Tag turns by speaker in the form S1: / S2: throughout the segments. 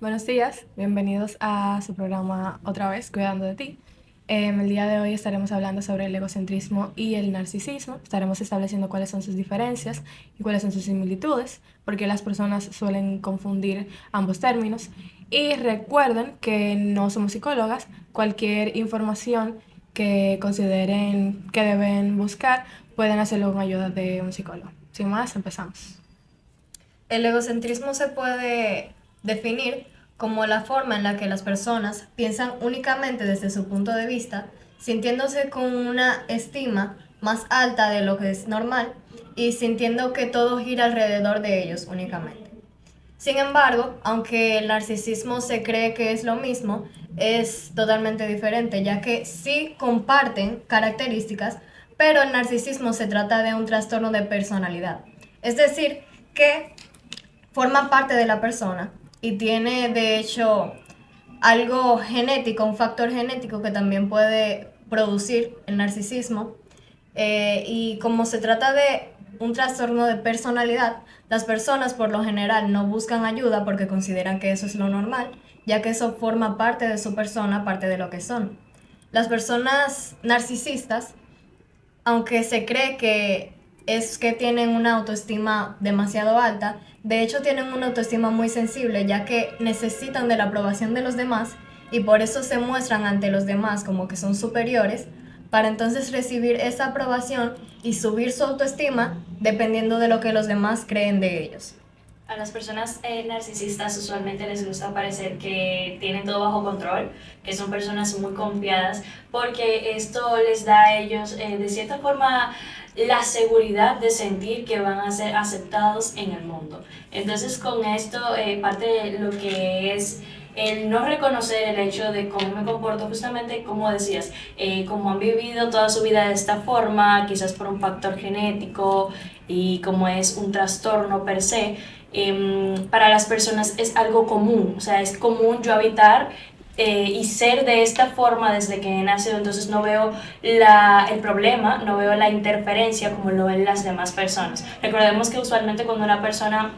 S1: Buenos días, bienvenidos a su programa otra vez, Cuidando de ti. El día de hoy estaremos hablando sobre el egocentrismo y el narcisismo. Estaremos estableciendo cuáles son sus diferencias y cuáles son sus similitudes, porque las personas suelen confundir ambos términos. Y recuerden que no somos psicólogas, cualquier información que consideren que deben buscar pueden hacerlo con ayuda de un psicólogo. Sin más, empezamos.
S2: El egocentrismo se puede definir como la forma en la que las personas piensan únicamente desde su punto de vista, sintiéndose con una estima más alta de lo que es normal y sintiendo que todo gira alrededor de ellos únicamente. Sin embargo, aunque el narcisismo se cree que es lo mismo, es totalmente diferente, ya que sí comparten características, pero el narcisismo se trata de un trastorno de personalidad. Es decir, que forma parte de la persona y tiene de hecho algo genético, un factor genético que también puede producir el narcisismo. Y como se trata de un trastorno de personalidad, las personas por lo general no buscan ayuda porque consideran que eso es lo normal, ya que eso forma parte de su persona, parte de lo que son. Las personas narcisistas, aunque se cree que es que tienen una autoestima demasiado alta, de hecho tienen una autoestima muy sensible, ya que necesitan de la aprobación de los demás y por eso se muestran ante los demás como que son superiores, para entonces recibir esa aprobación y subir su autoestima dependiendo de lo que los demás creen de ellos.
S3: A las personas narcisistas usualmente les gusta parecer que tienen todo bajo control, que son personas muy confiadas, porque esto les da a ellos de cierta forma la seguridad de sentir que van a ser aceptados en el mundo. Entonces con esto parte de lo que es el no reconocer el hecho de cómo me comporto, justamente como decías, como han vivido toda su vida de esta forma, quizás por un factor genético y como es un trastorno per se, para las personas es algo común, o sea, es común yo habitar y ser de esta forma desde que he nacido, entonces no veo el problema, no veo la interferencia como lo ven las demás personas. Recordemos que usualmente cuando una persona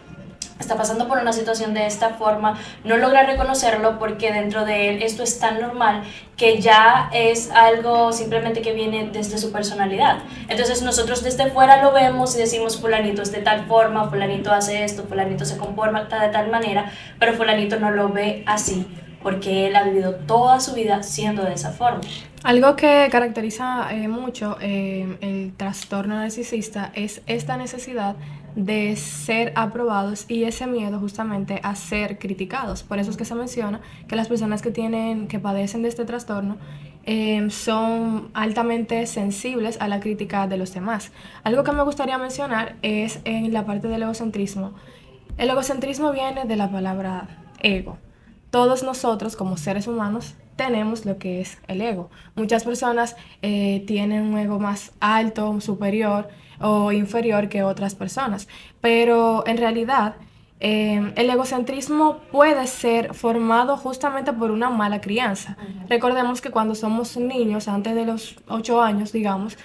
S3: está pasando por una situación de esta forma, no logra reconocerlo porque dentro de él esto es tan normal que ya es algo simplemente que viene desde su personalidad. Entonces nosotros desde fuera lo vemos y decimos fulanito es de tal forma, fulanito hace esto, fulanito se comporta de tal manera, pero fulanito no lo ve así porque él ha vivido toda su vida siendo de esa forma.
S1: Algo que caracteriza mucho el trastorno narcisista es esta necesidad de ser aprobados y ese miedo justamente a ser criticados. Por eso es que se menciona que las personas que padecen de este trastorno son altamente sensibles a la crítica de los demás. Algo que me gustaría mencionar es en la parte del egocentrismo. El egocentrismo viene de la palabra ego. Todos nosotros como seres humanos tenemos lo que es el ego. Muchas personas tienen un ego más alto, superior o inferior que otras personas, pero en realidad el egocentrismo puede ser formado justamente por una mala crianza. Recordemos que cuando somos niños, antes de los 8 años, digamos,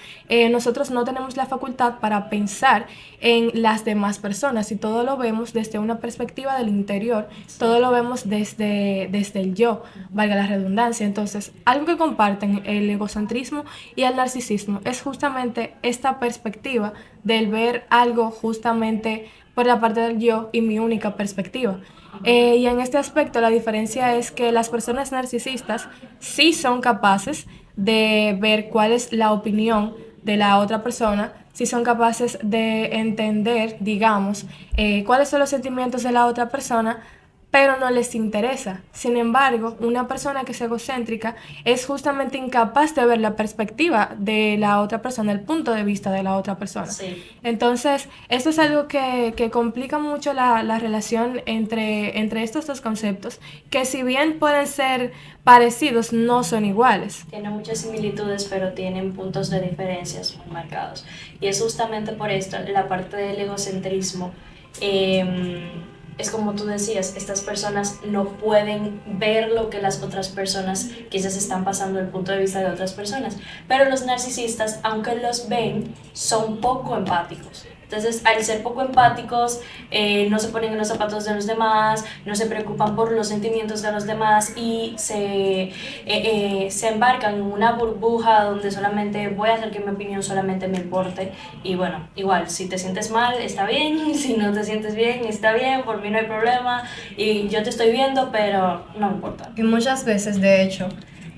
S1: nosotros no tenemos la facultad para pensar en las demás personas y todo lo vemos desde una perspectiva del interior, todo lo vemos desde el yo, valga la redundancia. Entonces, algo que comparten el egocentrismo y el narcisismo es justamente esta perspectiva del ver algo justamente por la parte del yo y mi única perspectiva. Y en este aspecto la diferencia es que las personas narcisistas sí son capaces de ver cuál es la opinión de la otra persona, si son capaces de entender, digamos, cuáles son los sentimientos de la otra persona, pero no les interesa. Sin embargo, una persona que es egocéntrica es justamente incapaz de ver la perspectiva de la otra persona, el punto de vista de la otra persona.
S3: Sí.
S1: Entonces, esto es algo que complica mucho la relación entre estos dos conceptos, que si bien pueden ser parecidos, no son iguales.
S3: Tienen muchas similitudes, pero tienen puntos de diferencias muy marcados. Y es justamente por esto, la parte del egocentrismo, es como tú decías, estas personas no pueden ver lo que las otras personas quizás están pasando desde el punto de vista de otras personas. Pero los narcisistas, aunque los ven, son poco empáticos. Entonces, al ser poco empáticos, no se ponen en los zapatos de los demás, no se preocupan por los sentimientos de los demás y se embarcan en una burbuja donde solamente voy a hacer que mi opinión solamente me importe. Y bueno, igual, si te sientes mal, está bien, si no te sientes bien, está bien, por mí no hay problema y yo te estoy viendo, pero no me importa.
S2: Y muchas veces, de hecho,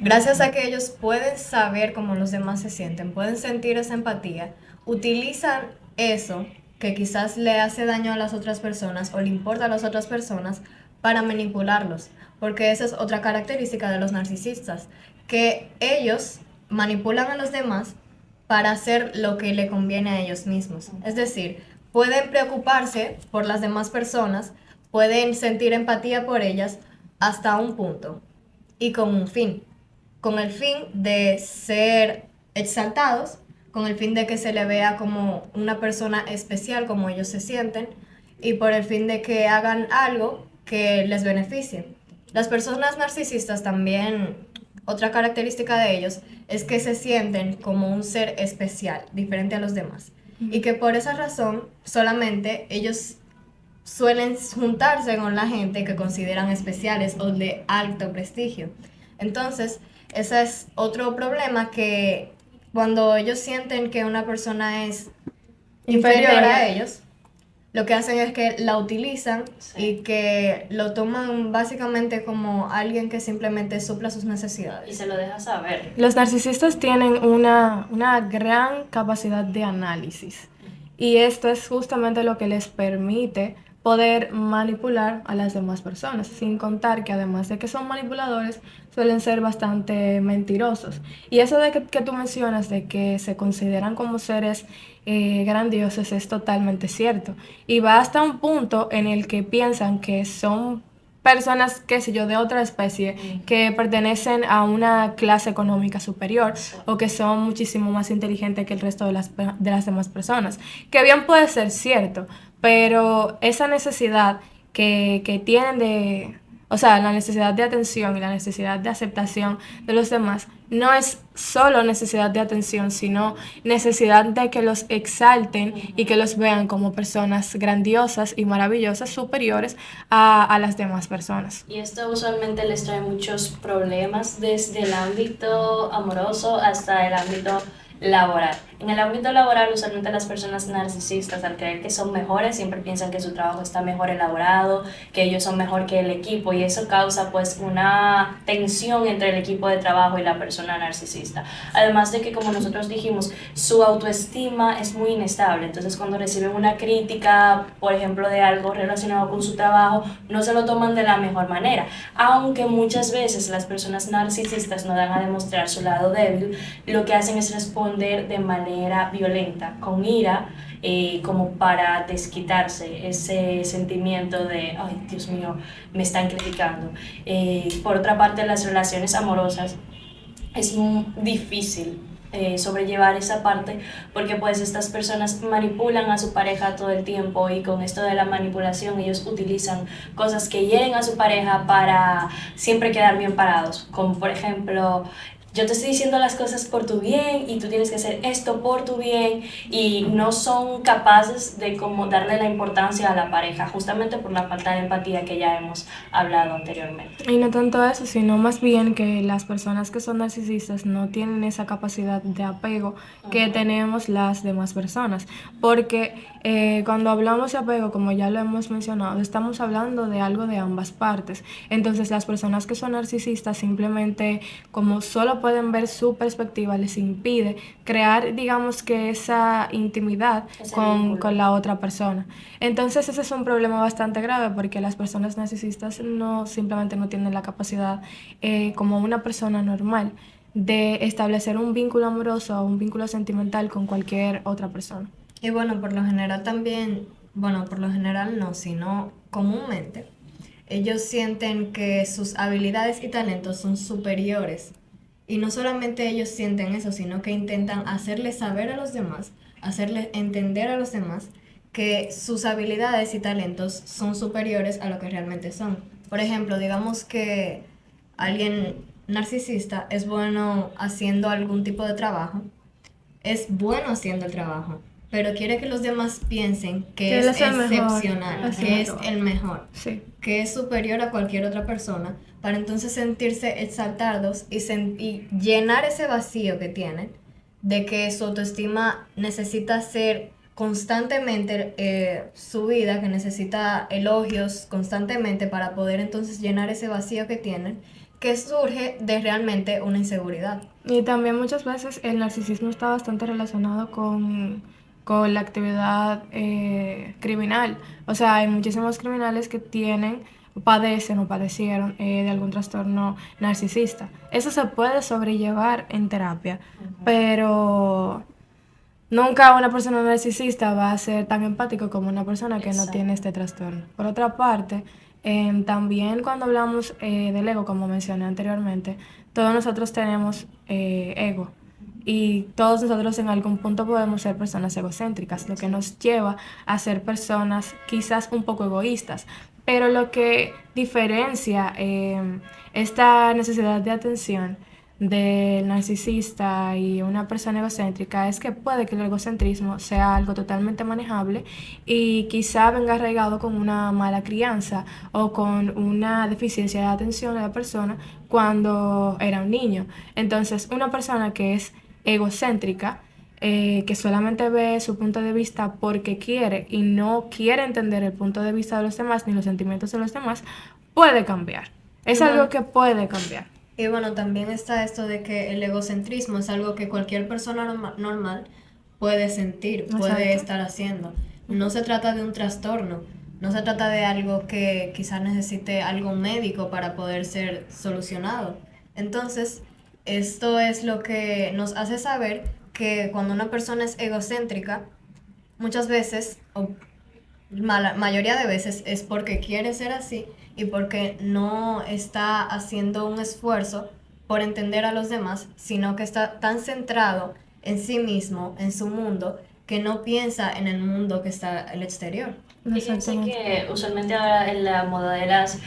S2: gracias a que ellos pueden saber cómo los demás se sienten, pueden sentir esa empatía, utilizan eso que quizás le hace daño a las otras personas o le importa a las otras personas para manipularlos, porque esa es otra característica de los narcisistas, que ellos manipulan a los demás para hacer lo que le conviene a ellos mismos. Es decir, pueden preocuparse por las demás personas, pueden sentir empatía por ellas hasta un punto y con un fin, con el fin de ser exaltados, con el fin de que se le vea como una persona especial, como ellos se sienten, y por el fin de que hagan algo que les beneficie. Las personas narcisistas también, otra característica de ellos es que se sienten como un ser especial, diferente a los demás, y que por esa razón solamente ellos suelen juntarse con la gente que consideran especiales o de alto prestigio. Entonces, ese es otro problema, que cuando ellos sienten que una persona es inferior a ellos, lo que hacen es que la utilizan y que lo toman básicamente como alguien que simplemente supla sus
S3: Y
S2: necesidades.
S3: se lo deja saber.
S1: Los narcisistas tienen una gran capacidad de análisis y esto es justamente lo que les permite poder manipular a las demás personas, sin contar que además de que son manipuladores, suelen ser bastante mentirosos. Y eso de que tú mencionas de que se consideran como seres grandiosos es totalmente cierto. Y va hasta un punto en el que piensan que son personas, qué sé yo, de otra especie, que pertenecen a una clase económica superior o que son muchísimo más inteligentes que el resto de las demás personas. Que bien puede ser cierto, pero esa necesidad que tienen de, o sea, la necesidad de atención y la necesidad de aceptación de los demás, no es solo necesidad de atención, sino necesidad de que los exalten y que los vean como personas grandiosas y maravillosas, superiores a las demás personas.
S3: Y esto usualmente les trae muchos problemas desde el ámbito amoroso hasta el ámbito laboral. En el ámbito laboral, usualmente las personas narcisistas, al creer que son mejores, siempre piensan que su trabajo está mejor elaborado, que ellos son mejor que el equipo, y eso causa pues una tensión entre el equipo de trabajo y la persona narcisista. Además de que, como nosotros dijimos, su autoestima es muy inestable, entonces cuando reciben una crítica, por ejemplo, de algo relacionado con su trabajo, no se lo toman de la mejor manera, aunque muchas veces las personas narcisistas no dan a demostrar su lado débil, lo que hacen es responder de manera violenta, con ira, como para desquitarse ese sentimiento de, ay, Dios mío, me están criticando. Por otra parte, las relaciones amorosas es muy difícil sobrellevar esa parte, porque pues estas personas manipulan a su pareja todo el tiempo, y con esto de la manipulación ellos utilizan cosas que hieren a su pareja para siempre quedar bien parados, como por ejemplo, yo te estoy diciendo las cosas por tu bien y tú tienes que hacer esto por tu bien, y no son capaces de como darle la importancia a la pareja, justamente por la falta de empatía que ya hemos hablado anteriormente.
S1: Y no tanto eso, sino más bien que las personas que son narcisistas no tienen esa capacidad de apego que tenemos las demás personas. Porque cuando hablamos de apego, como ya lo hemos mencionado, estamos hablando de algo de ambas partes. Entonces las personas que son narcisistas simplemente, como solo pueden ver su perspectiva, les impide crear, digamos, que esa intimidad con la otra persona. Entonces ese es un problema bastante grave, porque las personas narcisistas simplemente no tienen la capacidad, como una persona normal, de establecer un vínculo amoroso o un vínculo sentimental con cualquier otra persona.
S2: Y bueno, por lo general también, bueno, por lo general no, sino comúnmente, ellos sienten que sus habilidades y talentos son superiores. Y no solamente ellos sienten eso, sino que intentan hacerles saber a los demás, hacerles entender a los demás que sus habilidades y talentos son superiores a lo que realmente son. Por ejemplo, digamos que alguien narcisista es bueno haciendo algún tipo de trabajo, es bueno haciendo el trabajo, pero quiere que los demás piensen que
S1: Que él
S2: es
S1: es el mejor.
S2: excepcional,
S1: Así
S2: que
S1: me
S2: es
S1: lo-
S2: el mejor,
S1: Sí.
S2: que es superior a cualquier otra persona, para entonces sentirse exaltados y llenar ese vacío que tienen de que su autoestima necesita ser constantemente subida, que necesita elogios constantemente para poder entonces llenar ese vacío que tienen, que surge de realmente una inseguridad.
S1: Y también muchas veces el narcisismo está bastante relacionado con la actividad criminal. O sea, hay muchísimos criminales que tienen, padecen o padecieron de algún trastorno narcisista. Eso se puede sobrellevar en terapia, pero nunca una persona narcisista va a ser tan empático como una persona que no
S3: Exacto.
S1: tiene este trastorno. Por otra parte, también cuando hablamos del ego, como mencioné anteriormente, todos nosotros tenemos ego y todos nosotros en algún punto podemos ser personas egocéntricas, lo que
S3: Sí.
S1: nos lleva a ser personas quizás un poco egoístas. Pero lo que diferencia esta necesidad de atención del narcisista y una persona egocéntrica es que puede que el egocentrismo sea algo totalmente manejable y quizá venga arraigado con una mala crianza o con una deficiencia de atención de la persona cuando era un niño. Entonces, una persona que es egocéntrica, que solamente ve su punto de vista porque quiere y no quiere entender el punto de vista de los demás ni los sentimientos de los demás, puede cambiar.
S2: Y
S1: Es algo
S2: bueno,
S1: que puede cambiar.
S2: Y bueno, también está esto de que el egocentrismo es algo que cualquier persona normal puede sentir, puede
S1: Exacto.
S2: estar haciendo. No se trata de un trastorno, no se trata de algo que quizás necesite algo médico para poder ser solucionado. Entonces, esto es lo que nos hace saber que cuando una persona es egocéntrica, muchas veces, o mayoría de veces, es porque quiere ser así y porque no está haciendo un esfuerzo por entender a los demás, sino que está tan centrado en sí mismo, en su mundo, que no piensa en el mundo que está al exterior.
S3: Fíjense
S1: Exactamente.
S3: que usualmente ahora en la moda de las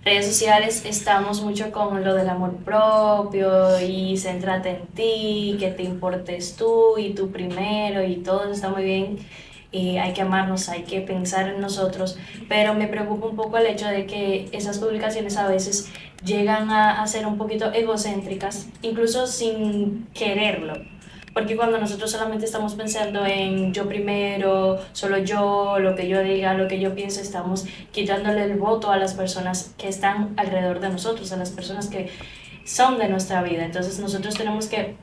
S3: redes sociales estamos mucho con lo del amor propio y céntrate en ti, que te importes tú y tú primero y todo eso está muy bien y hay que amarnos, hay que pensar en nosotros, pero me preocupa un poco el hecho de que esas publicaciones a veces llegan a ser un poquito egocéntricas, incluso sin quererlo. Porque cuando nosotros solamente estamos pensando en yo primero, solo yo, lo que yo diga, lo que yo piense, estamos quitándole el voto a las personas que están alrededor de nosotros, a las personas que son de nuestra vida. Entonces nosotros tenemos que,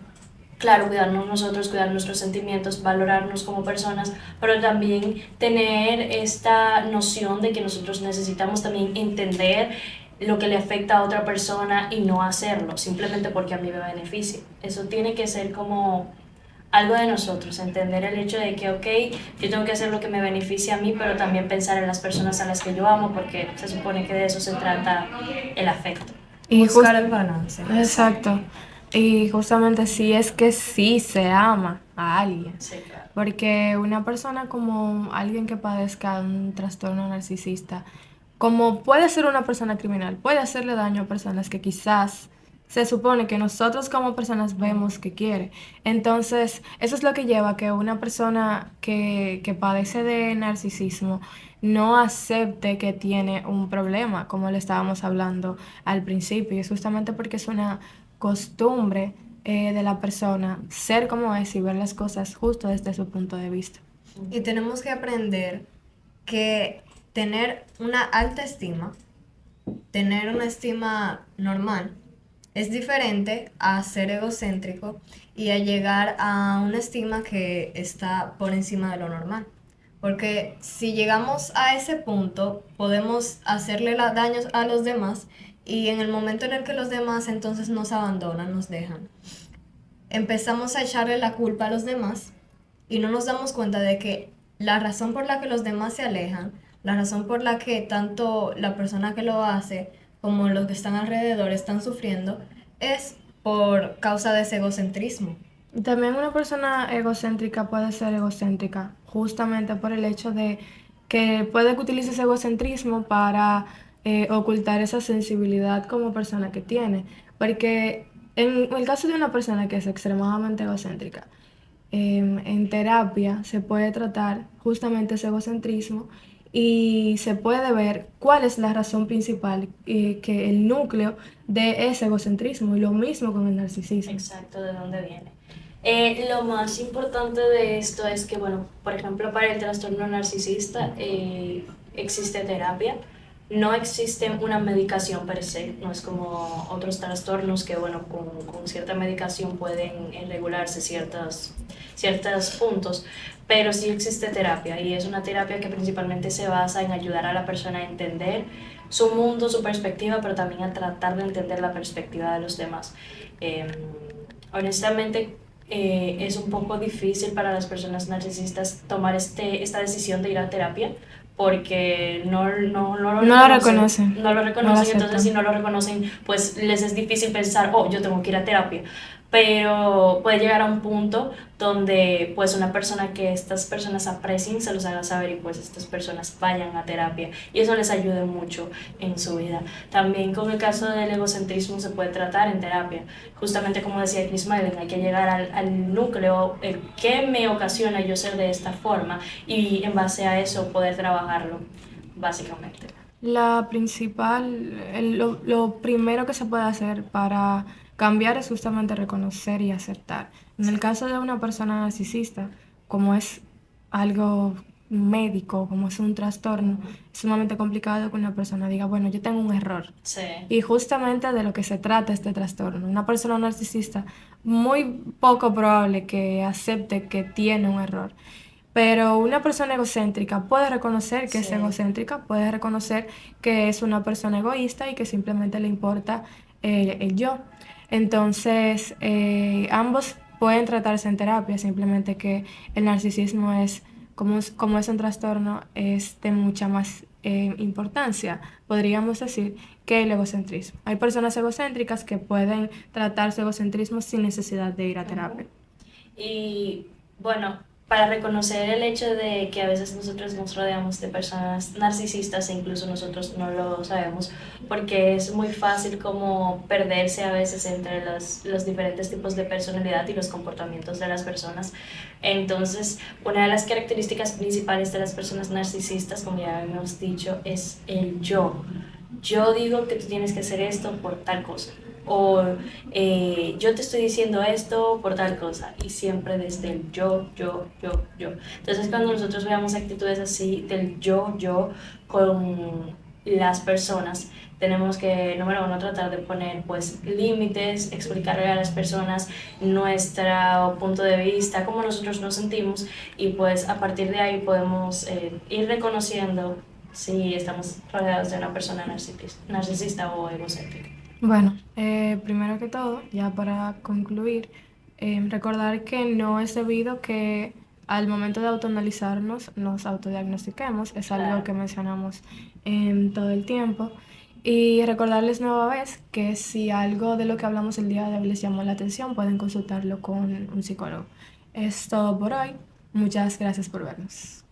S3: claro, cuidarnos nosotros, cuidar nuestros sentimientos, valorarnos como personas, pero también tener esta noción de que nosotros necesitamos también entender lo que le afecta a otra persona y no hacerlo, simplemente porque a mí me beneficia. Eso tiene que ser como algo de nosotros, entender el hecho de que, ok, yo tengo que hacer lo que me beneficia a mí, pero también pensar en las personas a las que yo amo, porque se supone que de eso se trata el afecto.
S1: Y
S2: Buscar el balance.
S1: exacto. Y justamente sí es que sí se ama a alguien.
S3: Sí, claro.
S1: Porque una persona como alguien que padezca un trastorno narcisista, como puede ser una persona criminal, puede hacerle daño a personas que quizás se supone que nosotros como personas vemos que quiere. Entonces, eso es lo que lleva a que una persona que padece de narcisismo no acepte que tiene un problema, como le estábamos hablando al principio. Y es justamente porque es una costumbre de la persona ser como es y ver las cosas justo desde su punto de vista.
S2: Y tenemos que aprender que tener una alta estima, tener una estima normal, es diferente a ser egocéntrico y a llegar a una estima que está por encima de lo normal. Porque si llegamos a ese punto, podemos hacerle daños a los demás y en el momento en el que los demás entonces nos abandonan, nos dejan, empezamos a echarle la culpa a los demás y no nos damos cuenta de que la razón por la que los demás se alejan, la razón por la que tanto la persona que lo hace como los que están alrededor están sufriendo, es por causa de ese egocentrismo.
S1: También una persona egocéntrica puede ser egocéntrica justamente por el hecho de que puede que utilice ese egocentrismo para ocultar esa sensibilidad como persona que tiene. Porque en el caso de una persona que es extremadamente egocéntrica, en terapia se puede tratar justamente ese egocentrismo y se puede ver cuál es la razón principal, que el núcleo de ese egocentrismo, y lo mismo con el narcisismo.
S3: Exacto, de dónde viene. Lo más importante de esto es que, bueno, por ejemplo, para el trastorno narcisista existe terapia, no existe una medicación per se, no es como otros trastornos que, bueno, con cierta medicación pueden regularse ciertos puntos, pero sí existe terapia y es una terapia que principalmente se basa en ayudar a la persona a entender su mundo, su perspectiva, pero también a tratar de entender la perspectiva de los demás. Eh, Honestamente, es un poco difícil para las personas narcisistas tomar esta decisión de ir a terapia porque no lo
S1: No lo
S3: reconocen,
S1: reconocen,
S3: no lo
S1: no lo
S3: reconocen, entonces si
S1: aceptan.
S3: no lo reconocen, pues les es difícil pensar, oh, yo tengo que ir a terapia. Pero puede llegar a un punto donde pues una persona que estas personas aprecien se los haga saber y pues estas personas vayan a terapia y eso les ayude mucho en su vida. También con el caso del egocentrismo se puede tratar en terapia. Justamente como decía Chris Marlin, hay que llegar al núcleo, el qué me ocasiona yo ser de esta forma y en base a eso poder trabajarlo, básicamente.
S1: La principal, lo primero que se puede hacer para cambiar es justamente reconocer y aceptar. En el caso de una persona narcisista, como es algo médico, como es un trastorno, es sumamente complicado que una persona diga, bueno, yo tengo un error.
S3: Sí,
S1: Y justamente de lo que se trata este trastorno. Una persona narcisista, muy poco probable que acepte que tiene un error. Pero una persona egocéntrica puede reconocer que es
S3: sí.
S1: egocéntrica, puede reconocer que es una persona egoísta y que simplemente le importa el yo. Entonces, ambos pueden tratarse en terapia, simplemente que el narcisismo es, como es un trastorno, es de mucha más importancia, podríamos decir, que el egocentrismo. Hay personas egocéntricas que pueden tratar su egocentrismo sin necesidad de ir a terapia.
S3: Ujú. Y bueno, para reconocer el hecho de que a veces nosotros nos rodeamos de personas narcisistas e incluso nosotros no lo sabemos, porque es muy fácil como perderse a veces entre los diferentes tipos de personalidad y los comportamientos de las personas. Entonces, una de las características principales de las personas narcisistas, como ya hemos dicho, es el yo. Yo digo que tú tienes que hacer esto por tal cosa. O yo te estoy diciendo esto por tal cosa y siempre desde el yo. Entonces cuando nosotros veamos actitudes así del yo con las personas, tenemos que, número uno, tratar de poner pues límites, explicarle a las personas nuestro punto de vista, cómo nosotros nos sentimos y pues a partir de ahí podemos ir reconociendo si estamos rodeados de una persona narcisista o egocéntrica.
S1: Bueno, primero que todo, ya para concluir, recordar que no es debido que al momento de autoanalizarnos nos autodiagnostiquemos, es algo
S3: Claro.
S1: que mencionamos todo el tiempo. Y recordarles nueva vez que si algo de lo que hablamos el día de hoy les llamó la atención, pueden consultarlo con un psicólogo. Es todo por hoy. Muchas gracias por vernos.